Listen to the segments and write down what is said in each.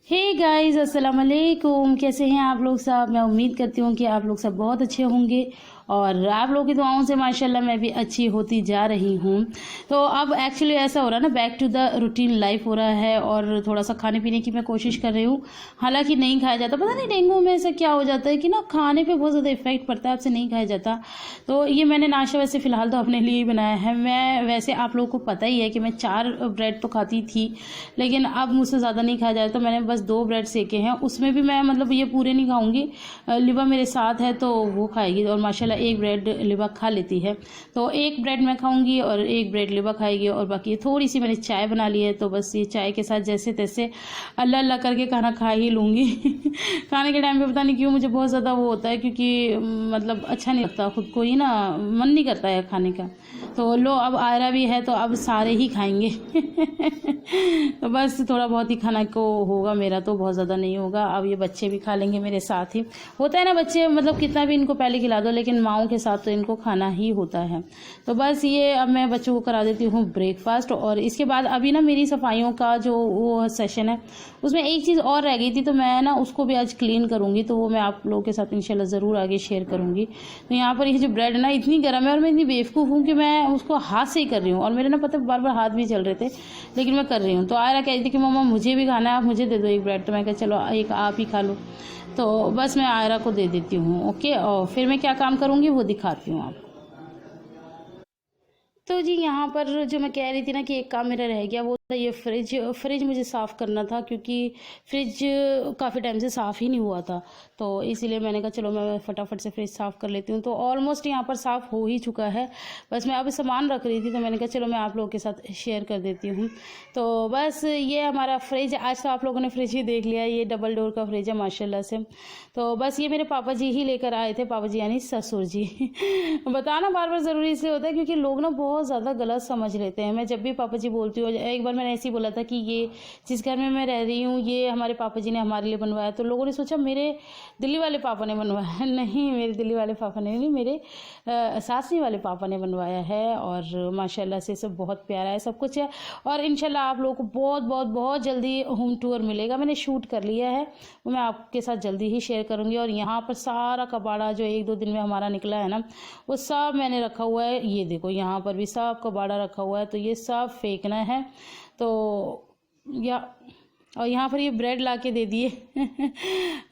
Hey guys, अस्सलाम वालेकुम। कैसे हैं आप लोग सब? मैं उम्मीद करती हूँ कि आप लोग सब बहुत अच्छे होंगे और आप लोगों की दुआओं से माशाल्लाह मैं भी अच्छी होती जा रही हूँ। तो अब एक्चुअली ऐसा हो रहा है ना, back to the routine life हो रहा है और थोड़ा सा खाने पीने की मैं कोशिश कर रही हूँ। हालांकि नहीं खाया जाता, पता नहीं डेंगू में ऐसा क्या हो जाता है कि ना खाने पे बहुत ज़्यादा इफेक्ट पड़ता है, आपसे नहीं खाया जाता। तो ये मैंने नाश्ता वैसे फ़िलहाल तो अपने लिए ही बनाया है। मैं वैसे आप लोगों को पता ही है कि मैं 4 ब्रेड तो खाती थी, लेकिन अब मुझसे ज़्यादा नहीं खाया जाता। तो मैंने बस 2 ब्रेड सेके हैं, उसमें भी मैं मतलब ये पूरे नहीं खाऊंगी। लिबा मेरे साथ है तो वो खाएगी और माशाल्लाह 1 ब्रेड लिबा खा लेती है। तो 1 ब्रेड मैं खाऊंगी और 1 ब्रेड लिबा खाएगी और बाकी थोड़ी सी मैंने चाय बना ली है, तो बस ये चाय के साथ जैसे तैसे अल्लाह अल्लाह करके खाना खा ही लूँगी। खाने के टाइम पे पता नहीं क्यों मुझे बहुत ज़्यादा वो होता है, क्योंकि मतलब अच्छा नहीं लगता, खुद को ही ना मन नहीं करता है खाने का। तो लो, अब आयरा भी है तो अब सारे ही खाएंगे। तो बस थोड़ा बहुत ही खाना को होगा, मेरा तो बहुत ज़्यादा नहीं होगा। अब ये बच्चे भी खा लेंगे मेरे साथ ही। होता है ना, बच्चे मतलब कितना भी इनको पहले खिला दो, लेकिन माँओं के साथ तो इनको खाना ही होता है। तो बस ये अब मैं बच्चों को करा देती हूँ ब्रेकफास्ट, और इसके बाद अभी ना मेरी सफाइयों का जो वो सेशन है, उसमें एक चीज़ और रह गई थी, तो मैं ना उसको भी आज क्लीन करूँगी। तो वो मैं आप लोगों के साथ इंशाल्लाह ज़रूर आगे शेयर करूँगी। तो यहाँ पर ये जो ब्रेड है ना, इतनी गर्म है और मैं इतनी बेवकूफ़ हूँ कि मैं उसको हाथ से ही कर रही हूँ, और मेरे ना पता बार बार हाथ भी चल रहे थे, लेकिन मैं कर रही हूँ। तो आयरा कह रही थी कि मम्मा मुझे भी खाना है, आप मुझे दे दो 1 ब्रेड। तो मैं कहा चलो एक आप ही खा लो। तो बस मैं आयरा को दे देती हूँ, ओके। और फिर मैं क्या काम करूँगी वो दिखाती हूँ आपको। तो जी यहाँ पर जो मैं कह रही थी ना कि एक काम मेरा रह गया, वो था ये फ्रिज मुझे साफ़ करना था, क्योंकि फ्रिज काफ़ी टाइम से साफ़ ही नहीं हुआ था। तो इसीलिए मैंने कहा चलो मैं फटाफट से फ्रिज साफ़ कर लेती हूँ। तो ऑलमोस्ट यहाँ पर साफ़ हो ही चुका है, बस मैं अभी सामान रख रही थी, तो मैंने कहा चलो मैं आप लोगों के साथ शेयर कर देती हूँ। तो बस ये हमारा फ्रिज, आज तो आप लोगों ने फ्रिज ही देख लिया, ये डबल डोर का फ्रिज है माशाल्लाह से। तो बस ये मेरे पापा जी ही लेकर आए थे, पापा जी यानी ससुर जी। बताना बार बार ज़रूरी इसलिए होता है क्योंकि लोग ना बहुत ज़्यादा गलत समझ लेते हैं। मैं जब भी पापा जी बोलती हूँ, एक बार मैंने ऐसे ही बोला था कि ये जिस घर में मैं रह रही हूँ ये हमारे पापा जी ने हमारे लिए बनवाया, तो लोगों ने सोचा मेरे दिल्ली वाले पापा ने बनवाया। नहीं, मेरे दिल्ली वाले पापा ने नहीं, मेरे सासरी वाले पापा ने बनवाया है। और माशाल्लाह से सब बहुत प्यारा है, सब कुछ है। और इंशाल्लाह आप लोगों को बहुत बहुत बहुत जल्दी होम टूर मिलेगा। मैंने शूट कर लिया है, वो मैं आपके साथ जल्दी ही शेयर करूँगी। और यहाँ पर सारा कबाड़ा जो 1-2 दिन में हमारा निकला है ना, वो सब मैंने रखा हुआ है। ये देखो यहाँ पर भी सब कबाड़ा रखा हुआ है, तो ये सब फेंकना है। तो या और यहाँ पर ये ब्रेड ला के दे दिए।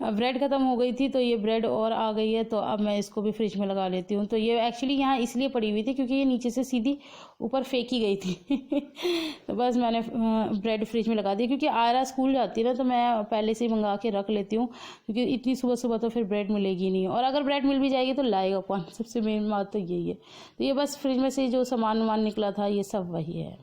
ब्रेड ख़त्म हो गई थी, तो ये ब्रेड और आ गई है, तो अब मैं इसको भी फ्रिज में लगा लेती हूँ। तो ये एक्चुअली यहाँ इसलिए पड़ी हुई थी क्योंकि ये नीचे से सीधी ऊपर फेंकी गई थी। तो बस मैंने ब्रेड फ्रिज में लगा दी, क्योंकि आयरा स्कूल जाती है ना, तो मैं पहले से ही मंगा के रख लेती हूँ, क्योंकि इतनी सुबह सुबह तो फिर ब्रेड मिलेगी नहीं, और अगर ब्रेड मिल भी जाएगी तो लाएगा कौन? सबसे मेन बात तो यही है। तो ये बस फ्रिज में से जो सामान वामान निकला था ये सब वही है।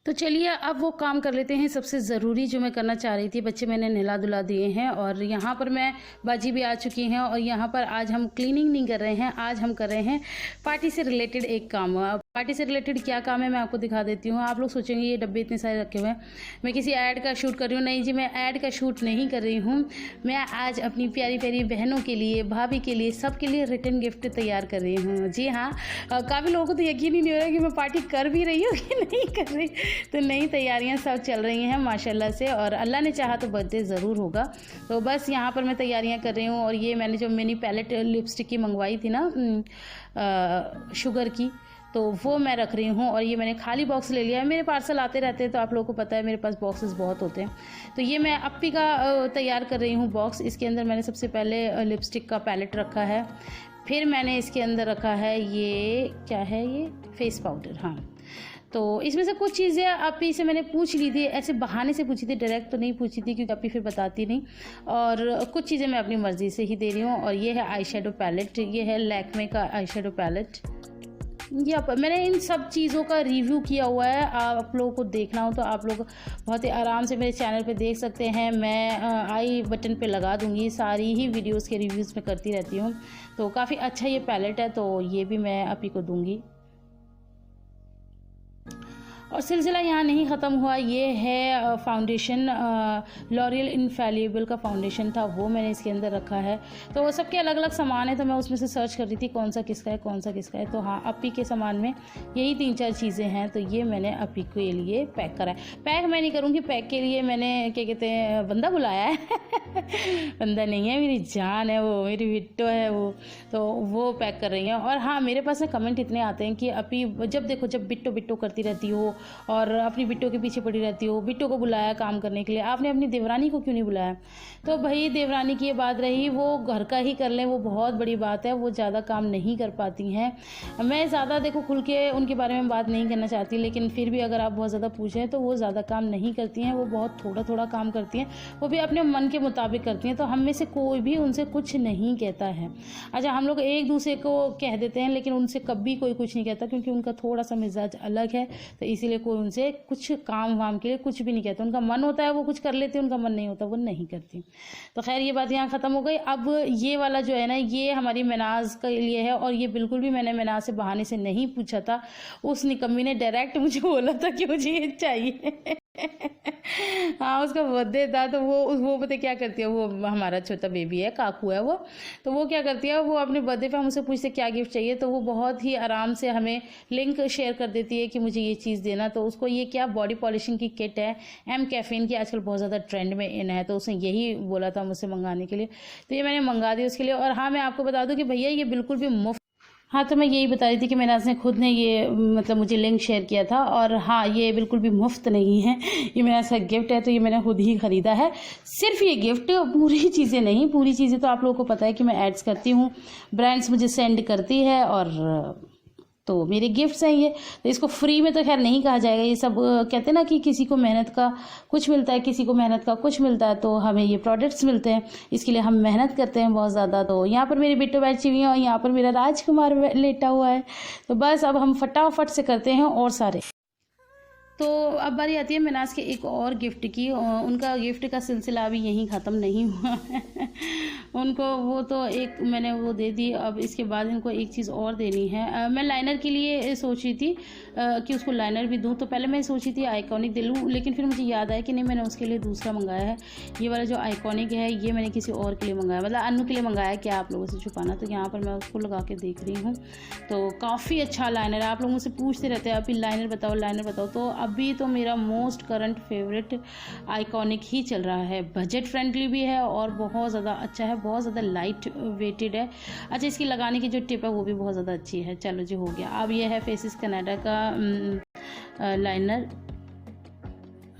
तो चलिए अब वो काम कर लेते हैं सबसे ज़रूरी जो मैं करना चाह रही थी। बच्चे मैंने नहला धुला दिए हैं और यहाँ पर मैं बाजी भी आ चुकी हैं, और यहाँ पर आज हम क्लीनिंग नहीं कर रहे हैं, आज हम कर रहे हैं पार्टी से रिलेटेड एक काम। पार्टी से रिलेटेड क्या काम है मैं आपको दिखा देती हूँ। आप लोग सोचेंगे ये डब्बे इतने सारे रखे हुए हैं, मैं किसी ऐड का शूट कर रही हूँ। नहीं जी, मैं ऐड का शूट नहीं कर रही हूँ। मैं आज अपनी प्यारी प्यारी बहनों के लिए, भाभी के लिए, सबके लिए रिटर्न गिफ्ट तैयार कर रही हूँ। जी हाँ, काफ़ी लोगों को तो यकीन ही नहीं हो रहा है कि मैं पार्टी कर भी रही हूँ कि नहीं कर रही। तो नई तैयारियां सब चल रही हैं माशाल्लाह से, और अल्लाह ने चाहा तो बर्थडे ज़रूर होगा। तो बस यहाँ पर मैं तैयारियां कर रही हूँ। और ये मैंने जो मिनी पैलेट लिपस्टिक की मंगवाई थी ना, शुगर की, तो वो मैं रख रही हूँ। और ये मैंने खाली बॉक्स ले लिया है, मेरे पार्सल आते रहते हैं तो आप लोगों को पता है मेरे पास बॉक्सेस बहुत होते हैं। तो ये मैं अप्पी का तैयार कर रही हूँ बॉक्स। इसके अंदर मैंने सबसे पहले लिपस्टिक का पैलेट रखा है, फिर मैंने इसके अंदर रखा है ये क्या है, ये फेस पाउडर। हाँ, तो इसमें से कुछ चीज़ें अप्पी से मैंने पूछ ली थी, ऐसे बहाने से पूछी थी, डायरेक्ट तो नहीं पूछी थी क्योंकि अप्पी फिर बताती नहीं। और कुछ चीज़ें मैं अपनी मर्ज़ी से ही दे रही हूँ। और ये है आई शेडो पैलेट, ये है लैक्मे का आई शेडो पैलेट। या मैंने इन सब चीज़ों का रिव्यू किया हुआ है, आप लोगों को देखना हो तो आप लोग बहुत ही आराम से मेरे चैनल पे देख सकते हैं। मैं आई बटन पे लगा दूंगी, सारी ही वीडियोस के रिव्यूज़ में करती रहती हूँ। तो काफ़ी अच्छा ये पैलेट है, तो ये भी मैं अप्पी को दूंगी। और सिलसिला यहाँ नहीं ख़त्म हुआ, ये है फाउंडेशन, लॉरियल इनफैलिएबल का फाउंडेशन था, वो मैंने इसके अंदर रखा है। तो सबके अलग अलग सामान है, तो मैं उसमें से सर्च कर रही थी कौन सा किसका है, कौन सा किसका है। तो हाँ, अपी के सामान में यही 3-4 चीज़ें हैं, तो ये मैंने अपी के लिए पैक करा है। पैक मैं नहीं करूँगी, पैक के लिए मैंने क्या कहते हैं बंदा बुलाया है बंदा नहीं है, मेरी जान है वो, मेरी बिट्टो है वो, तो वो पैक कर रही है। और हाँ, मेरे पास ना कमेंट इतने आते हैं कि अपी जब देखो जब बिट्टो बिट्टो करती रहती हो और अपनी बिट्टो के पीछे पड़ी रहती हो, बिट्टो को बुलाया काम करने के लिए, आपने अपनी देवरानी को क्यों नहीं बुलाया? तो भाई देवरानी की ये बात रही, वो घर का ही कर लें, वो बहुत बड़ी बात है, वो ज़्यादा काम नहीं कर पाती हैं। मैं ज़्यादा देखो खुल के उनके बारे में बात नहीं करना चाहती, लेकिन फिर भी अगर आप बहुत ज़्यादा पूछें तो वो ज़्यादा काम नहीं करती हैं, वो बहुत थोड़ा थोड़ा काम करती हैं, वो भी अपने मन के मुताबिक करती हैं। तो हम में से कोई भी उनसे कुछ नहीं कहता है। अच्छा, हम लोग एक दूसरे को कह देते हैं, लेकिन उनसे कभी कोई कुछ नहीं कहता, क्योंकि उनका थोड़ा सा मिजाज अलग है, तो इसीलिए कोई उनसे कुछ काम वाम के लिए कुछ भी नहीं कहता। उनका मन होता है वो कुछ कर लेते हैं, उनका मन नहीं होता वो नहीं करती। तो खैर ये बात यहाँ ख़त्म हो गई। अब ये वाला जो है ना, ये हमारी मनाज के लिए है, और ये बिल्कुल भी मैंने मनाज से बहाने से नहीं पूछा था, उस निकम्मी ने डायरेक्ट मुझे बोला था कि मुझे ये चाहिए हाँ, उसका बर्थडे था, तो वो पता क्या करती है, वो हमारा छोटा बेबी है, काकू है वो, तो वो क्या करती है, वो अपने बर्थडे पे हमसे पूछते क्या गिफ्ट चाहिए, तो वो बहुत ही आराम से हमें लिंक शेयर कर देती है कि मुझे ये चीज़ देना। तो उसको ये क्या बॉडी पॉलिशिंग की किट है, एम कैफीन की, आजकल बहुत ज़्यादा ट्रेंड में इन है, तो उसने यही बोला था मुझसे मंगाने के लिए, तो ये मैंने मंगा दी उसके लिए। और हाँ, मैं आपको बता दूँ कि भैया ये बिल्कुल भी मुफ्त, हाँ, तो मैं यही बता रही थी कि मैंने खुद ने ये मतलब मुझे लिंक शेयर किया था, और हाँ, ये बिल्कुल भी मुफ्त नहीं है, ये मेरा सा गिफ्ट है, तो ये मैंने खुद ही ख़रीदा है। सिर्फ ये गिफ्ट, पूरी चीज़ें नहीं, पूरी चीज़ें तो आप लोगों को पता है कि मैं एड्स करती हूँ, ब्रांड्स मुझे सेंड करती है, और तो मेरे गिफ्ट्स हैं ये। तो इसको फ्री में तो खैर नहीं कहा जाएगा, ये सब कहते हैं ना कि किसी को मेहनत का कुछ मिलता है, किसी को मेहनत का कुछ मिलता है, तो हमें ये प्रोडक्ट्स मिलते हैं, इसके लिए हम मेहनत करते हैं बहुत ज़्यादा। तो यहाँ पर मेरी बिट्टू बैठी हुई है, और यहाँ पर मेरा राजकुमार लेटा हुआ है। तो बस अब हम फटाफट से करते हैं और सारे। तो अब बारी आती है मनाज के एक और गिफ्ट की। उनका गिफ्ट का सिलसिला अभी यहीं ख़त्म नहीं हुआ है उनको वो तो एक मैंने वो दे दी, अब इसके बाद इनको एक चीज़ और देनी है। मैं लाइनर के लिए सोच रही थी कि उसको लाइनर भी दूँ, तो पहले मैं सोची थी आइकॉनिक दे लूँ, लेकिन फिर मुझे याद आया कि नहीं, मैंने उसके लिए दूसरा मंगाया है। ये वाला जो आइकॉनिक है ये मैंने किसी और के लिए मंगाया, मतलब अन्नू के लिए मंगाया, क्या आप लोगों से छुपाना। तो यहाँ पर मैं उसको लगा के देख रही हूँ, तो काफ़ी अच्छा लाइनर है। आप लोग मुझसे पूछते रहते हैं अभी लाइनर बताओ, लाइनर बताओ, तो अभी तो मेरा मोस्ट करंट फेवरेट आइकॉनिक ही चल रहा है। बजट फ्रेंडली भी है और बहुत ज़्यादा अच्छा है, बहुत ज़्यादा लाइट वेटेड है। अच्छा, इसकी लगाने की जो टिप है वो भी बहुत ज़्यादा अच्छी है। चलो जी, हो गया। अब ये है फेसिस कनाडा का लाइनर,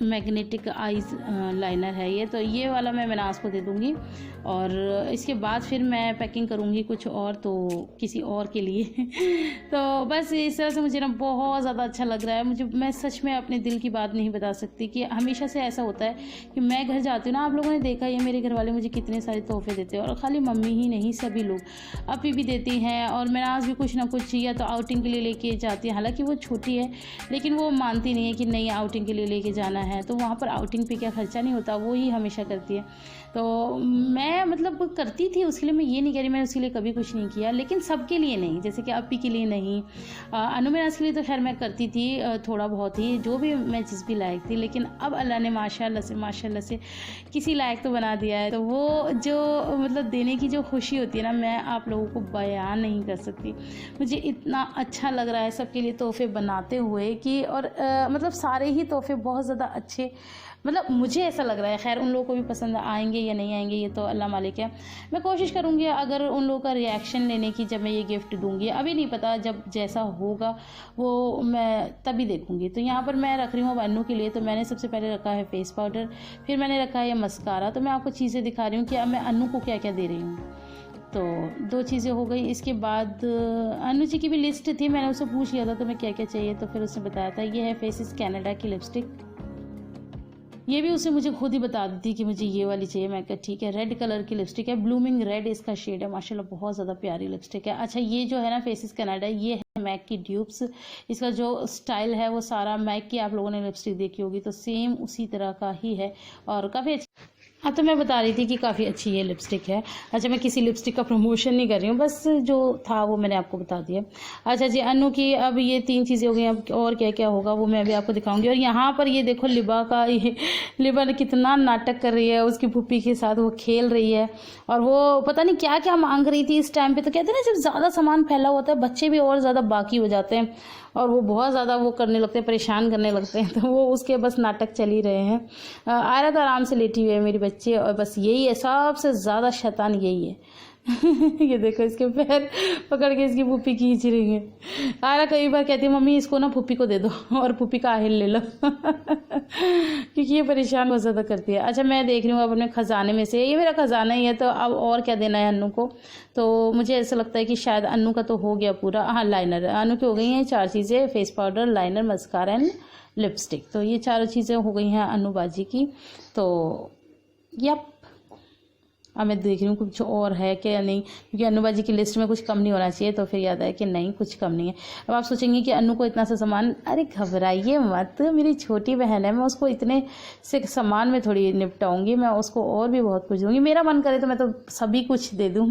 मैग्नेटिक आइज लाइनर है ये, तो ये वाला मैं मनाज को दे दूँगी, और इसके बाद फिर मैं पैकिंग करूँगी कुछ और, तो किसी और के लिए तो बस इस तरह से मुझे ना बहुत ज़्यादा अच्छा लग रहा है। मैं सच में अपने दिल की बात नहीं बता सकती कि हमेशा से ऐसा होता है कि मैं घर जाती हूँ ना, आप लोगों ने देखा ये मेरे घर वाले मुझे कितने सारे तोहफे देते हैं, और खाली मम्मी ही नहीं, सभी लोग, अपी भी देती हैं, और मनाज भी कुछ ना कुछ या तो आउटिंग के लिए लेके जाती है। हालांकि वो छोटी है, लेकिन वो मानती नहीं है कि नहीं आउटिंग के लिए लेके जाना है, तो वहाँ पर आउटिंग पे क्या खर्चा नहीं होता, वो ही हमेशा करती है। तो मैं मतलब करती थी उसके लिए, मैं ये नहीं कह रही मैंने उसके लिए कभी कुछ नहीं किया, लेकिन सबके लिए नहीं, जैसे कि अपी के लिए नहीं, अनुमनाज के लिए तो खैर मैं करती थी थोड़ा बहुत ही, जो भी मैं जिस भी लायक थी। लेकिन अब अल्लाह ने माशाल्लाह से किसी लायक तो बना दिया है, तो वो जो मतलब देने की जो खुशी होती है ना, मैं आप लोगों को बयान नहीं कर सकती। मुझे इतना अच्छा लग रहा है सबके लिए तोहफे बनाते हुए कि, और मतलब सारे ही तोहफे बहुत ज़्यादा अच्छे, मतलब मुझे ऐसा लग रहा है। खैर उन लोगों को भी पसंद आएंगे या नहीं आएंगे ये तो अल्लाह मालिक है। मैं कोशिश करूँगी अगर उन लोगों का रिएक्शन लेने की, जब मैं ये गिफ्ट दूँगी, अभी नहीं पता, जब जैसा होगा वो मैं तभी देखूँगी। तो यहाँ पर मैं रख रही हूँ अन्नू के लिए, तो मैंने सबसे पहले रखा है फेस पाउडर, फिर मैंने रखा है ये मस्कारा। तो मैं आपको चीज़ें दिखा रही हूँ कि अब मैं अन्नू को क्या क्या दे रही हूँ। तो 2 चीज़ें हो गई। इसके बाद अनु जी की भी लिस्ट थी, मैंने उससे पूछ लिया था तो मैं क्या क्या चाहिए, तो फिर उसने बताया था। ये है फेसिस कनाडा की लिपस्टिक, ये भी उसने मुझे खुद ही बता दी थी कि मुझे ये वाली चाहिए। मैं कहा ठीक है। रेड कलर की लिपस्टिक है, ब्लूमिंग रेड इसका शेड है, माशाल्लाह बहुत ज़्यादा प्यारी लिपस्टिक है। अच्छा, ये जो है ना फेसिस कनाडा, ये है मैक की ड्यूप्स। इसका जो स्टाइल है वो सारा मैक की, आप लोगों ने लिपस्टिक देखी होगी तो सेम उसी तरह का ही है और काफ़ी अच्छा। हाँ, तो मैं बता रही थी कि काफ़ी अच्छी ये लिपस्टिक है। अच्छा, मैं किसी लिपस्टिक का प्रमोशन नहीं कर रही हूँ, बस जो था वो मैंने आपको बता दिया। अच्छा जी, अनु की अब ये 3 चीज़ें हो गई, अब और क्या-क्या होगा वो मैं अभी आपको दिखाऊँगी। और यहाँ पर ये देखो लिबा का ये लिबा ने कितना नाटक कर रही है, उसकी फूफी के साथ वो खेल रही है और वो पता नहीं क्या-क्या माँग रही थी इस टाइम पे। तो कहते हैं ना, जब ज़्यादा सामान फैला होता है बच्चे भी और ज़्यादा बाकी हो जाते हैं और वो बहुत ज़्यादा वो करने लगते हैं, परेशान करने लगते हैं, तो वो उसके बस नाटक चल ही रहे हैं। आयरा तो आराम से लेटी हुई है मेरी बच्ची, और बस यही है सबसे ज़्यादा शैतान यही है। ये देखो इसके पैर पकड़ के इसकी फूफी खींच रही है। आयरा कई बार कहती है मम्मी इसको ना फूफी को दे दो और फूफी का আহিल ले लो क्योंकि ये परेशान बहुत ज़्यादा करती है। अच्छा, मैं देख रही हूँ अब अपने ख़जाने में से, ये मेरा ख़जाना ही है, तो अब और क्या देना है अन्नू को। तो मुझे ऐसा लगता है कि शायद अन्नू का तो हो गया पूरा। हाँ, लाइनर अन्नू की हो गई हैं 4 चीज़ें, face powder, liner, mascara and lipstick. तो ये चारों चीज़ें हो गई हैं अन्नू बाजी की। तो यप, अब मैं देख रही हूँ कुछ और है क्या नहीं, क्योंकि अन्नू बाजी की लिस्ट में कुछ कम नहीं होना चाहिए। तो फिर याद आया कि नहीं, कुछ कम नहीं है। अब आप सोचेंगे कि अन्नू को इतना सा सामान, अरे घबराइए मत, मेरी छोटी बहन है, मैं उसको इतने से सामान में थोड़ी निपटाऊंगी, मैं उसको और भी बहुत कुछ दूंगी। मेरा मन करे तो मैं तो सभी कुछ दे दूँ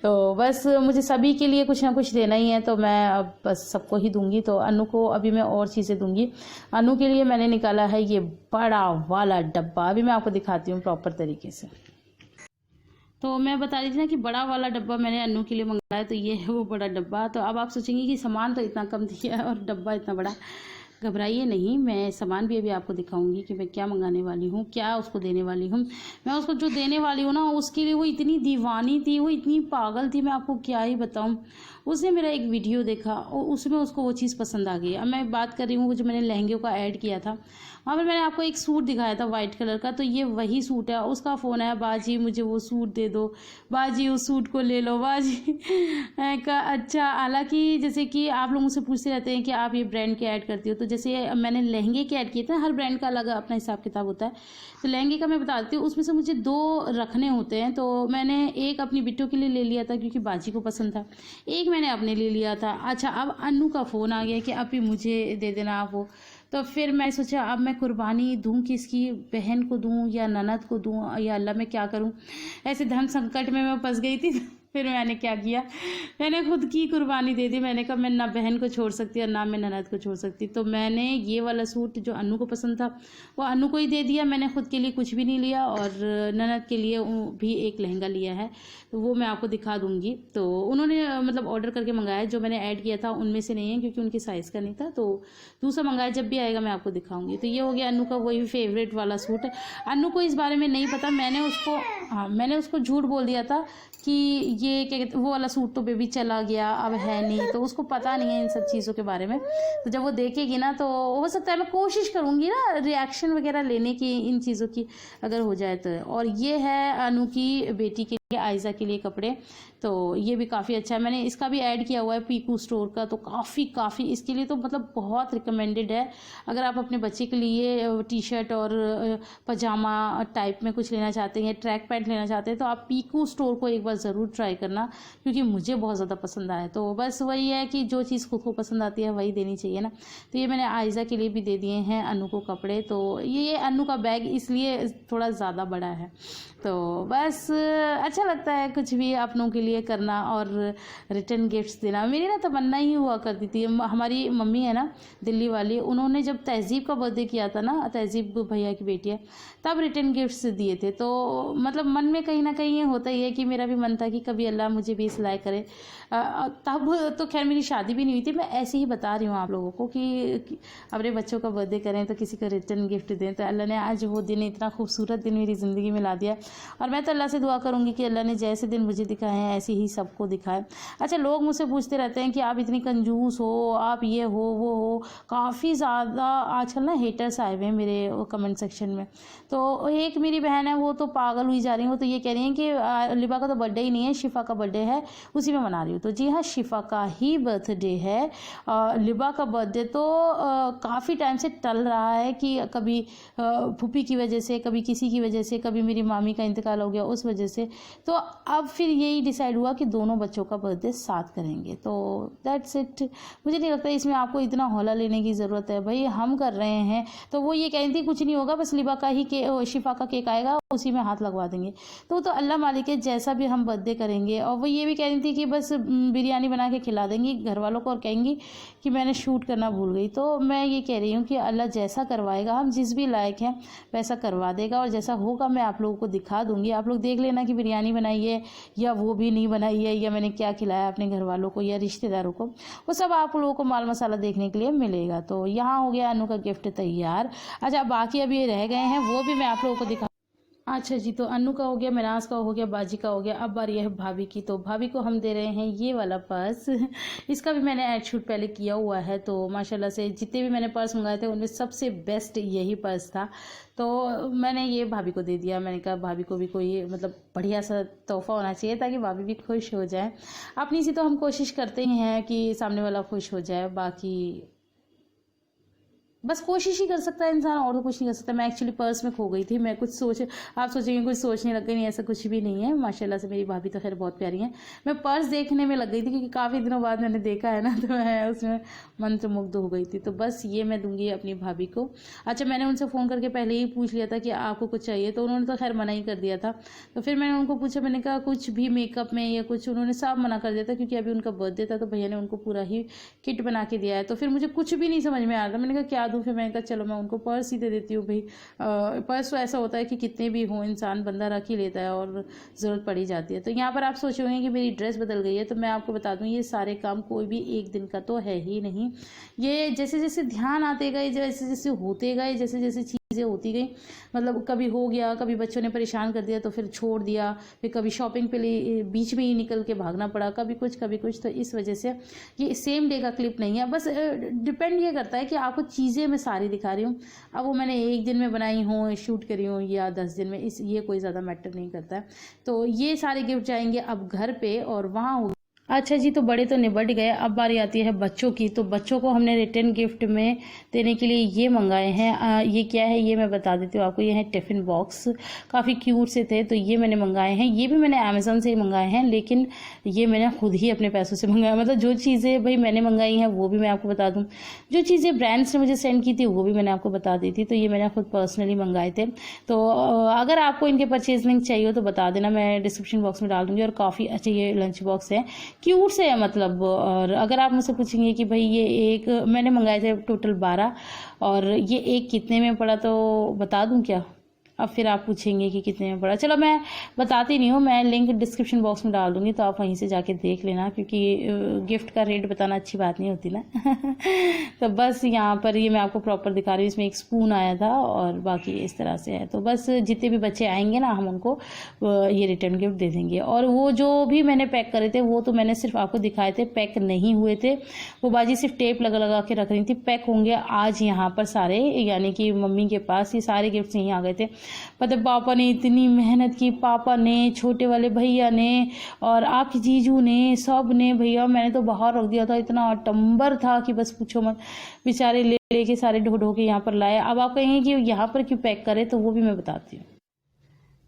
तो बस मुझे सभी के लिए कुछ ना कुछ देना ही है, तो मैं अब बस सबको ही दूंगी। तो अन्नू को अभी मैं और चीज़ें दूंगी। अन्नू के लिए मैंने निकाला है ये बड़ा वाला डब्बा, अभी मैं आपको दिखाती हूँ प्रॉपर तरीके से। तो मैं बता रही थी ना कि बड़ा वाला डब्बा मैंने अन्नू के लिए मंगाया, तो ये है वो बड़ा डब्बा। तो अब आप सोचेंगे कि सामान तो इतना कम दिया है और डब्बा इतना बड़ा। घबराइए नहीं, मैं सामान भी अभी आपको दिखाऊंगी कि मैं क्या मंगाने वाली हूँ, क्या उसको देने वाली हूँ। मैं उसको जो देने वाली हूँ ना, उसके लिए वो इतनी दीवानी थी, वो इतनी पागल थी, मैं आपको क्या ही बताऊँ। उसने मेरा एक वीडियो देखा और उसमें उसको वो चीज़ पसंद आ गई। अब मैं बात कर रही हूँ जो मैंने लहंगे का ऐड किया था, वहाँ पर मैंने आपको एक सूट दिखाया था वाइट कलर का, तो ये वही सूट है। उसका फ़ोन आया, बाजी मुझे वो सूट दे दो, बाजी उस सूट को ले लो बाजी का। अच्छा, हालांकि जैसे कि आप लोग मुझसे पूछते रहते हैं कि आप ये ब्रांड के ऐड करती हो, तो जैसे मैंने लहंगे के ऐड किए थे, हर ब्रांड का अलग अपना हिसाब किताब होता है। तो लहंगे का मैं बताती हूँ, उसमें से मुझे 2 रखने होते हैं। तो मैंने एक अपनी बिट्टू के लिए ले लिया था क्योंकि बाजी को पसंद था, एक मैंने अपने ले लिया था। अच्छा, अब अन्नू का फ़ोन आ गया कि अब भी मुझे दे देना आप वो। तो फिर मैं सोचा अब मैं कुर्बानी दूं, किसकी, बहन को दूं या ननद को दूं, या अल्लाह मैं क्या करूं। ऐसे धन संकट में मैं फंस गई थी। फिर मैंने क्या किया, मैंने खुद की कुर्बानी दे दी। मैंने कहा मैं ना बहन को छोड़ सकती और ना मैं ननद को छोड़ सकती। तो मैंने ये वाला सूट जो अन्नू को पसंद था वो अन्नू को ही दे दिया। मैंने खुद के लिए कुछ भी नहीं लिया और ननद के लिए भी एक लहंगा लिया है, तो वो मैं आपको दिखा दूंगी। तो उन्होंने मतलब ऑर्डर करके मंगाया, जो मैंने ऐड किया था उनमें से नहीं है क्योंकि उनकी साइज़ का नहीं था। तो दूसरा मंगाया, जब भी आएगा मैं आपको दिखाऊंगी। तो ये हो गया अन्नू का वही फेवरेट वाला सूट। अन्नू को इस बारे में नहीं पता, मैंने उसको झूठ बोल दिया था कि ये क्या कहते, वो वाला सूट तो बेबी चला गया, अब है नहीं, तो उसको पता नहीं है इन सब चीज़ों के बारे में। तो जब वो देखेगी ना, तो हो सकता है मैं कोशिश करूँगी ना रिएक्शन वगैरह लेने की इन चीज़ों की, अगर हो जाए तो। और ये है अनु की बेटी के लिए, आयजा के लिए कपड़े। तो ये भी काफ़ी अच्छा है, मैंने इसका भी ऐड किया हुआ है पीकू स्टोर का। तो काफ़ी इसके लिए तो मतलब बहुत रिकमेंडेड है। अगर आप अपने बच्चे के लिए टी शर्ट और पजामा टाइप में कुछ लेना चाहते हैं, ट्रैक पैंट लेना चाहते हैं, तो आप पीकू स्टोर को एक बार ज़रूर ट्राई करना, क्योंकि मुझे बहुत ज़्यादा पसंद आया। तो बस वही है कि जो चीज़ खुद को पसंद आती है वही देनी चाहिए ना। तो ये मैंने आयजा के लिए भी दे दिए हैं अनु को कपड़े। तो ये अनु का बैग इसलिए थोड़ा ज़्यादा बड़ा है। तो बस अच्छा लगता है कुछ भी अपनों के लिए करना और रिटर्न गिफ्ट्स देना। मेरी ना तमन्ना ही हुआ करती थी। हमारी मम्मी है ना दिल्ली वाली, उन्होंने जब तहजीब का बर्थडे किया था ना, तहजीब भैया की बेटी है, तब रिटर्न गिफ्ट्स दिए थे। तो मतलब मन में कहीं ना कहीं ये होता ही है कि मेरा भी मन था कि कभी अल्लाह मुझे भी सिलाई करे। तब तो खैर मेरी शादी भी नहीं हुई थी, मैं ऐसे ही बता रही हूँ आप लोगों को कि अपने बच्चों का बर्थडे करें तो किसी को रिटर्न गिफ्ट दें। तो अल्लाह ने आज वो दिन, इतना खूबसूरत दिन मेरी ज़िंदगी में ला दिया। और मैं तो अल्लाह से दुआ करूँगी कि अल्लाह ने जैसे दिन मुझे दिखाए हैं ऐसे ही सबको दिखाए। अच्छा, लोग मुझसे पूछते रहते हैं कि आप इतनी कंजूस हो, आप ये हो वो हो। काफ़ी ज़्यादा आजकल ना हेटर्स आए हुए हैं मेरे कमेंट सेक्शन में। तो एक मेरी बहन है, वो तो पागल हुई जा रही है। वो तो ये कह रही है कि लिबा का तो बर्थडे ही नहीं है, शिफा का बर्थडे है, उसी में मना रही हूँ। तो जी हाँ, शिफा का ही बर्थडे है। लिबा का बर्थडे तो काफ़ी टाइम से टल रहा है कि कभी फूफी की वजह से, कभी किसी की वजह से, कभी मेरी मामी का इंतकाल हो गया उस वजह से। तो अब फिर यही डिसाइड हुआ कि दोनों बच्चों का बर्थडे साथ करेंगे। तो दैट्स इट। मुझे नहीं लगता इसमें आपको इतना हौला लेने की ज़रूरत है, भाई हम कर रहे हैं। तो वो ये कह रही थी कुछ नहीं होगा, बस लिबा का ही शिफा का केक आएगा, उसी में हाथ लगवा देंगे। तो अल्लाह मालिक है, जैसा भी हम बर्थडे करेंगे। और वो ये भी कह रही थी कि बस बिरयानी बना के खिला देंगी घर वालों को और कहेंगी कि मैंने शूट करना भूल गई। तो मैं ये कह रही हूँ कि अल्लाह जैसा करवाएगा, हम जिस भी लायक हैं वैसा करवा देगा, और जैसा होगा मैं आप लोगों को दिखा दूंगी। आप लोग देख लेना कि बिरयानी बनाई है या वो भी नहीं बनाई है, या मैंने क्या खिलाया अपने घर वालों को या रिश्तेदारों को, वो सब आप लोगों को माल मसाला देखने के लिए मिलेगा। तो यहाँ हो गया अनु का गिफ्ट तैयार। अच्छा, बाकी अभी ये रह गए हैं, वो भी मैं आप लोगों को दिखा। अच्छा जी, तो अनु का हो गया, मिराज का हो गया, बाजी का हो गया। अब बारी है भाभी की। तो भाभी को हम दे रहे हैं ये वाला पर्स। इसका भी मैंने ऐड शूट पहले किया हुआ है। तो माशाल्लाह से जितने भी मैंने पर्स मंगाए थे उनमें सबसे बेस्ट यही पर्स था। तो मैंने ये भाभी को दे दिया। मैंने कहा भाभी को भी कोई मतलब बढ़िया सा तोहफा होना चाहिए ताकि भाभी भी खुश हो जाए। अपनी सी तो हम कोशिश करते ही हैं कि सामने वाला खुश हो जाए, बाकी बस कोशिश ही कर सकता है इंसान, और तो कुछ नहीं कर सकता। मैं एक्चुअली पर्स में खो गई थी। मैं आप सोचेंगे कुछ सोचने लग गई, नहीं, ऐसा कुछ भी नहीं है। माशाल्लाह से मेरी भाभी तो खैर बहुत प्यारी है। मैं पर्स देखने में लग गई थी क्योंकि काफ़ी दिनों बाद मैंने देखा है ना, तो मैं उसमें मंत्रमुग्ध हो गई थी। तो बस ये मैं दूंगी अपनी भाभी को। अच्छा, मैंने उनसे फ़ोन करके पहले ही पूछ लिया था कि आपको कुछ चाहिए, तो उन्होंने तो खैर मना ही कर दिया था। तो फिर मैंने उनको पूछा, मैंने कहा कुछ भी मेकअप में या कुछ, उन्होंने सब मना कर दिया था क्योंकि अभी उनका बर्थडे था। तो भैया ने उनको पूरा ही किट बना के दिया है। तो फिर मुझे कुछ भी नहीं समझ में आ रहा था। मैंने कहा क्या दूँ, फिर मैंने कहा चलो मैं उनको पर्स ही दे देती हूँ। भाई पर्स तो ऐसा होता है कि कितने भी हों इंसान बंदा रख ही लेता है और ज़रूरत पड़ी जाती है। तो यहाँ पर आप सोचोगे कि मेरी ड्रेस बदल गई है, तो मैं आपको बता दूँ ये सारे काम कोई भी एक दिन का तो है ही नहीं। ये जैसे जैसे ध्यान आते गए, जैसे जैसे होते गए, जैसे जैसे चीज़ें होती गई, मतलब कभी हो गया, कभी बच्चों ने परेशान कर दिया तो फिर छोड़ दिया, फिर कभी शॉपिंग पे लिए बीच में ही निकल के भागना पड़ा, कभी कुछ कभी कुछ। तो इस वजह से ये सेम डे का क्लिप नहीं है। बस डिपेंड ये करता है कि आपको चीज़ें मैं सारी दिखा रही हूँ। अब वो मैंने एक दिन में बनाई हूँ, शूट करी हूँ, या 10 दिन में, ये कोई ज़्यादा मैटर नहीं करता है। तो ये सारे गिफ्ट जाएंगे अब घर पे और वहाँ। अच्छा जी, तो बड़े तो निबट गए, अब बारी आती है बच्चों की। तो बच्चों को हमने रिटर्न गिफ्ट में देने के लिए ये मंगाए हैं। ये क्या है ये मैं बता देती हूँ आपको। ये है टिफ़िन बॉक्स, काफ़ी क्यूट से थे, तो ये मैंने मंगाए हैं। ये भी मैंने अमेज़न से ही मंगाए हैं, लेकिन ये मैंने खुद ही अपने पैसों से मंगाया। मतलब जो चीज़ें भाई मैंने मंगाई हैं वो भी मैं आपको बता दूँ, जो चीज़ें ब्रांड्स ने मुझे सेंड की थी वो भी मैंने आपको बता दी थी। तो ये मैंने खुद पर्सनली मंगाए थे। तो अगर आपको इनके परचेज लिंक चाहिए हो तो बता देना, मैं डिस्क्रिप्शन बॉक्स में डाल दूँगी। और काफ़ी अच्छा ये लंच बॉक्स है, क्यूट से है मतलब। और अगर आप मुझसे पूछेंगे कि भाई ये एक मैंने मंगाए थे टोटल 12, और ये एक कितने में पड़ा, तो बता दूं क्या? अब फिर आप पूछेंगे कि कितने में पड़ा। चलो मैं बताती नहीं हूँ, मैं लिंक डिस्क्रिप्शन बॉक्स में डाल दूंगी, तो आप वहीं से जाके देख लेना, क्योंकि गिफ्ट का रेट बताना अच्छी बात नहीं होती ना। तो बस यहाँ पर ये मैं आपको प्रॉपर दिखा रही हूँ। इसमें एक स्पून आया था और बाकी इस तरह से है। तो बस जितने भी बच्चे आएंगे ना, हम उनको ये रिटर्न गिफ्ट दे देंगे। और वो जो भी मैंने पैक करे थे वो तो मैंने सिर्फ आपको दिखाए थे, पैक नहीं हुए थे। वो बाजी सिर्फ टेप लगा लगा के रख रही थी। पैक होंगे आज यहाँ पर सारे, यानी कि मम्मी के पास ये सारे गिफ्ट यहीं आ गए थे। पता पापा ने इतनी मेहनत की, पापा ने, छोटे वाले भैया ने, और आपके जीजू ने, सब ने। भैया मैंने तो बाहर रख दिया था, इतना टंबर था कि बस पूछो मत। बेचारे ले लेके सारे ढो ढो के यहाँ पर लाए। अब आप कहेंगे कि यहाँ पर क्यों पैक करे, तो वो भी मैं बताती हूँ।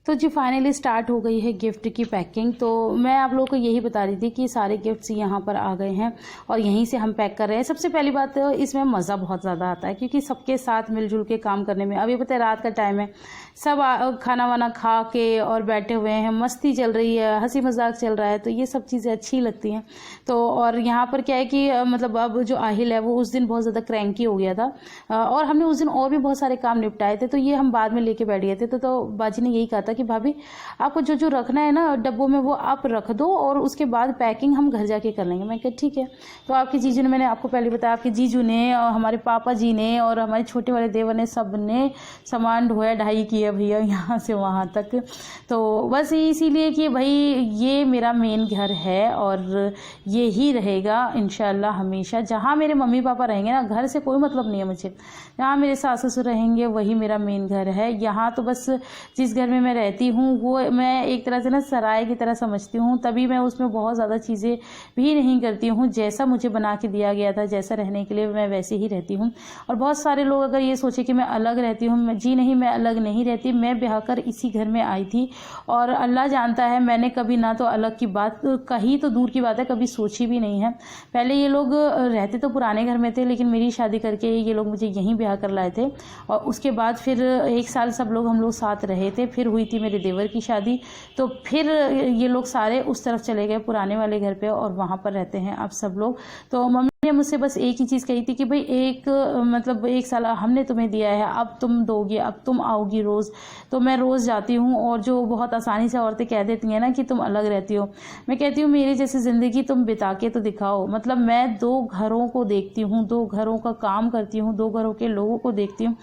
तो जी फाइनली स्टार्ट हो गई है गिफ्ट की पैकिंग। तो मैं आप लोगों को यही बता रही थी कि सारे गिफ्ट्स यहाँ पर आ गए हैं और यहीं से हम पैक कर रहे हैं। सबसे पहली बात तो इसमें मज़ा बहुत ज़्यादा आता है, क्योंकि सबके साथ मिलजुल के काम करने में। अभी पता है रात का टाइम है, सब खाना वाना खा के और बैठे हुए हैं, मस्ती चल रही है, हंसी मजाक चल रहा है, तो ये सब चीज़ें अच्छी लगती हैं। तो और यहाँ पर क्या है कि मतलब अब जो आहिल है वो उस दिन बहुत ज़्यादा क्रैंकी हो गया था, और हमने उस दिन और भी बहुत सारे काम निपटाए थे, तो ये हम बाद में लेके बैठ गए थे। तो बाजी ने यही कहा था कि भाभी आपको जो जो रखना है ना डब्बों में वो आप रख दो, और उसके बाद पैकिंग हम घर जाके कर लेंगे। मैं कहा ठीक है। तो आपके जीजू ने, मैंने आपको पहले बताया, आपके जीजू ने और हमारे पापा जी ने और हमारे छोटे वाले देवर ने, सब ने सामान ढोया ढाई किया भैया यहाँ से वहाँ तक। तो बस इसीलिए कि भाई ये मेरा मेन घर है और ये ही रहेगा इंशाल्लाह हमेशा। जहाँ मेरे मम्मी पापा रहेंगे ना, घर से कोई मतलब नहीं है मुझे। जहाँ मेरे सास ससुर रहेंगे वही मेरा मेन घर है। यहाँ तो बस जिस घर में मैं रहती हूँ वो मैं एक तरह से ना सराय की तरह समझती हूँ, तभी मैं उसमें बहुत ज़्यादा चीज़ें भी नहीं करती हूँ। जैसा मुझे बना के दिया गया था, जैसा रहने के लिए, मैं वैसे ही रहती हूँ। और बहुत सारे लोग अगर ये सोचे कि मैं अलग रहती हूँ, जी नहीं, मैं अलग नहीं रहती। मैं ब्याह कर इसी घर में आई थी और अल्लाह जानता है मैंने कभी ना तो अलग की बात कही तो दूर की बात है, कभी सोची भी नहीं है। पहले ये लोग रहते तो पुराने घर में थे, लेकिन मेरी शादी करके ये लोग मुझे यहीं ब्याह कर लाए थे। और उसके बाद फिर 1 साल हम लोग साथ रहे थे। फिर हुई थी मेरे देवर की शादी, तो फिर ये लोग सारे उस तरफ चले गए पुराने वाले घर पे और वहाँ पर रहते हैं अब सब लोग। तो मम्मी ने मुझसे बस एक ही चीज़ कही थी कि भाई मतलब 1 साल हमने तुम्हें दिया है, अब तुम दोगी, अब तुम आओगी रोज़। तो मैं रोज़ जाती हूँ और जो बहुत आसानी से औरतें कह देती हैं ना कि तुम अलग रहती हो, मैं कहती हूँ मेरी जैसी ज़िंदगी तुम बिता के तो दिखाओ। मतलब मैं 2 घरों को देखती हूँ, 2 घरों का काम करती हूँ, 2 घरों के लोगों को देखती हूँ।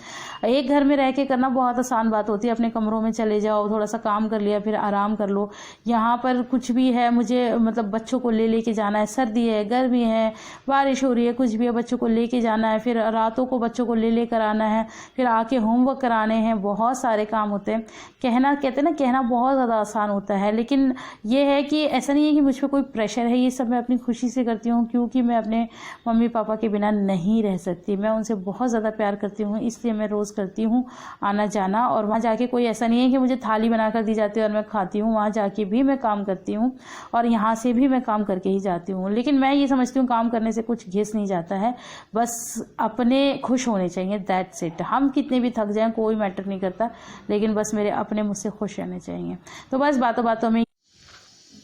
एक घर में रह के करना बहुत आसान बात होती है, अपने कमरों में चले जाओ, थोड़ा सा काम कर लिया, फिर आराम कर लो। यहाँ पर कुछ भी है, मुझे मतलब बच्चों को ले के जाना है, सर्दी है, गर्मी है, बारिश हो रही है, कुछ भी है, बच्चों को लेके जाना है, फिर रातों को बच्चों को ले कर आना है, फिर आके होमवर्क कराने हैं, बहुत सारे काम होते हैं। कहते हैं ना, कहना बहुत ज़्यादा आसान होता है, लेकिन ये है कि ऐसा नहीं है कि मुझ पर कोई प्रेशर है। ये सब मैं अपनी खुशी से करती हूँ, क्योंकि मैं अपने मम्मी पापा के बिना नहीं रह सकती। मैं उनसे बहुत ज़्यादा प्यार करती हूँ, इसलिए मैं रोज़ करती हूँ आना जाना। और वहाँ जाके कोई ऐसा नहीं है कि मुझे थाली बनाकर दी जाती है और मैं खाती हूँ। वहाँ जाके भी मैं काम करती हूँ और यहाँ से भी मैं काम करके ही जाती हूँ। लेकिन मैं ये समझती हूँ काम करने से कुछ घिस नहीं जाता है, बस अपने खुश होने चाहिए, दैट्स इट। हम कितने भी थक जाएं कोई मैटर नहीं करता, लेकिन बस मेरे अपने मुझसे खुश रहने चाहिए। तो बस बातों बातों में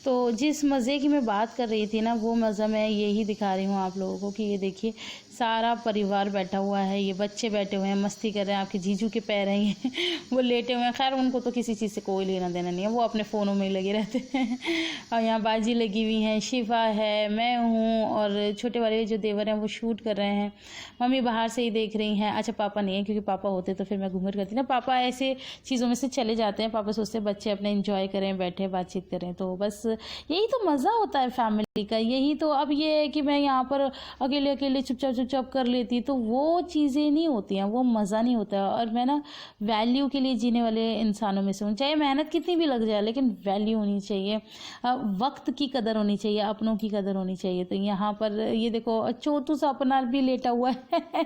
तो जिस मज़े की मैं बात कर रही थी ना, वो मज़ा मैं यही दिखा रही हूँ आप लोगों को कि ये देखिए सारा परिवार बैठा हुआ है, ये बच्चे बैठे हुए हैं, मस्ती कर रहे हैं। आपके जीजू के पैर हैं वो लेटे हुए हैं। खैर उनको तो किसी चीज़ से कोई लेना देना नहीं है, वो अपने फ़ोनों में लगे रहते हैं। और यहाँ बाजी लगी हुई हैं, शिफा है, मैं हूँ और छोटे वाले जो देवर हैं वो शूट कर रहे हैं। मम्मी बाहर से ही देख रही हैं। अच्छा पापा नहीं है, क्योंकि पापा होते तो फिर मैं घूंघट करती ना। पापा ऐसे चीज़ों में से चले जाते हैं, पापा सोचते हैं बच्चे अपने इंजॉय करें, बैठे बातचीत करें। तो बस यही तो मज़ा होता है फैमिली का। यही तो अब ये है कि मैं यहाँ पर अकेले अकेले चुपचाप कर लेती तो वो चीज़ें नहीं होती हैं, वो मज़ा नहीं होता। और मैं ना वैल्यू के लिए जीने वाले इंसानों में से हूँ। चाहे मेहनत कितनी भी लग जाए, लेकिन वैल्यू होनी चाहिए, वक्त की कदर होनी चाहिए, अपनों की कदर होनी चाहिए। तो यहाँ पर ये देखो चोटू सा अपना भी लेटा हुआ है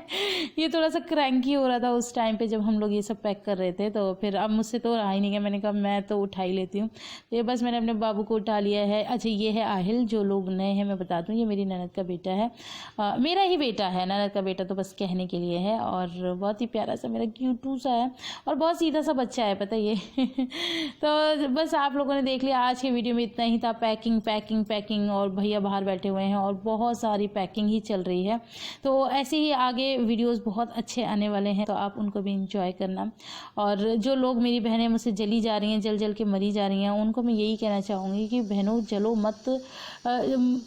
ये थोड़ा सा क्रैंकी हो रहा था उस टाइम पे जब हम लोग ये सब पैक कर रहे थे। तो फिर अब मुझसे तो रहा ही नहीं गया, मैंने कहा मैं तो उठा ही लेती हूँ। तो ये बस मैंने अपने बाबू को उठा लिया है। अच्छा ये है आहिल, जो लोग नए हैं मैं बता दूँ, ये मेरी ननद का बेटा है। मेरा ही बेटा है, ननद का बेटा तो बस कहने के लिए है। और बहुत ही प्यारा सा मेरा क्यूटू सा है और बहुत सीधा सा बच्चा है, पता ये तो बस आप लोगों ने देख लिया आज के वीडियो में इतना ही था। पैकिंग और भैया बाहर बैठे हुए हैं और बहुत सारी पैकिंग ही चल रही है। तो ऐसे ही आगे वीडियोस बहुत अच्छे आने वाले हैं, तो आप उनको भी इंजॉय करना। और जो लोग मेरी बहनें मुझसे जली जा रही हैं, जल के मरी जा रही हैं, उनको मैं यही कहना चाहूँगी कि बहनों जलो मत,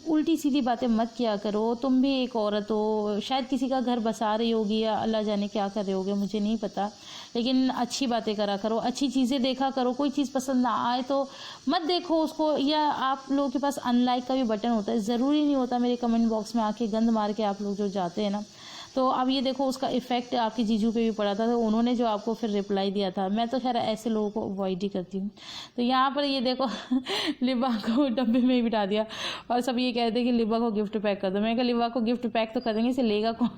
उल्टी सीधी बातें मत किया करो। तुम भी एक औरत हो, शायद किसी का घर बसा रही होगी या अल्लाह जाने क्या कर रहे होगे, मुझे नहीं पता, लेकिन अच्छी बातें करा करो, अच्छी चीज़ें देखा करो। कोई चीज़ पसंद ना आए तो मत देखो उसको, या आप लोगों के पास अनलाइक का भी बटन होता है, ज़रूरी नहीं होता मेरे कमेंट बॉक्स में आके गंद मार के आप लोग जो जाते हैं ना। तो अब ये देखो उसका इफ़ेक्ट आपके जीजू पे भी पड़ा था, तो उन्होंने जो आपको फिर रिप्लाई दिया था। मैं तो खैर ऐसे लोगों को अवॉइड ही करती हूँ। तो यहाँ पर ये देखो लिबा को डब्बे में ही बिठा दिया और सब ये कहते हैं कि लिबा को गिफ्ट पैक कर दो। मैंने कहा लिबा को गिफ्ट पैक तो कर देंगे, इसे लेगा कौन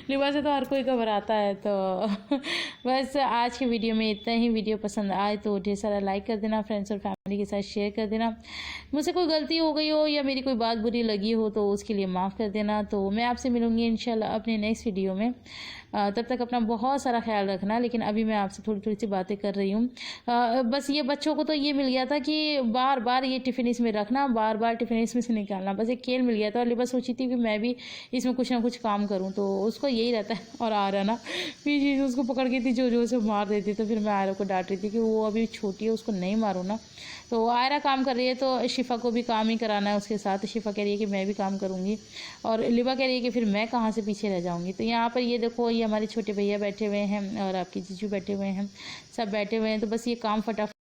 लिबा से तो हर कोई घबराता है। तो बस आज के वीडियो में इतना ही। वीडियो पसंद आए तो ढेर सारा लाइक कर देना, फ्रेंड्स और फैमिली के साथ शेयर कर देना। मुझसे कोई गलती हो गई हो या मेरी कोई बात बुरी लगी हो तो उसके लिए माफ़ कर देना। तो मैं आपसे मिलूँगी इंशाल्लाह अपने नेक्स्ट वीडियो में। तब तक अपना बहुत सारा ख्याल रखना। लेकिन अभी मैं आपसे थोड़ी सी बातें कर रही हूँ। बस ये बच्चों को तो ये मिल गया था कि बार बार ये टिफ़िन इसमें रखना, बार बार टिफ़िन इसमें से निकालना, बस एक खेल मिल गया था। और लिबा सोची थी कि मैं भी इसमें कुछ ना कुछ काम करूँ, तो उसको यही रहता है। और आरा ना फिर उसको पकड़ के थी जो से मार देती, तो फिर मैं आरा को डांट रही थी कि वो अभी छोटी है, उसको नहीं मारो ना। तो आयरा काम कर रही है तो शिफा को भी काम ही कराना है उसके साथ। शिफा कह रही है कि मैं भी काम करूँगी और लिबा कह रही है कि फिर मैं कहाँ से पीछे रह जाऊँगी। तो यहाँ पर ये देखो ये हमारे छोटे भैया बैठे हुए हैं और आपके जीजू बैठे हुए हैं, सब बैठे हुए हैं। तो बस ये काम फटाफट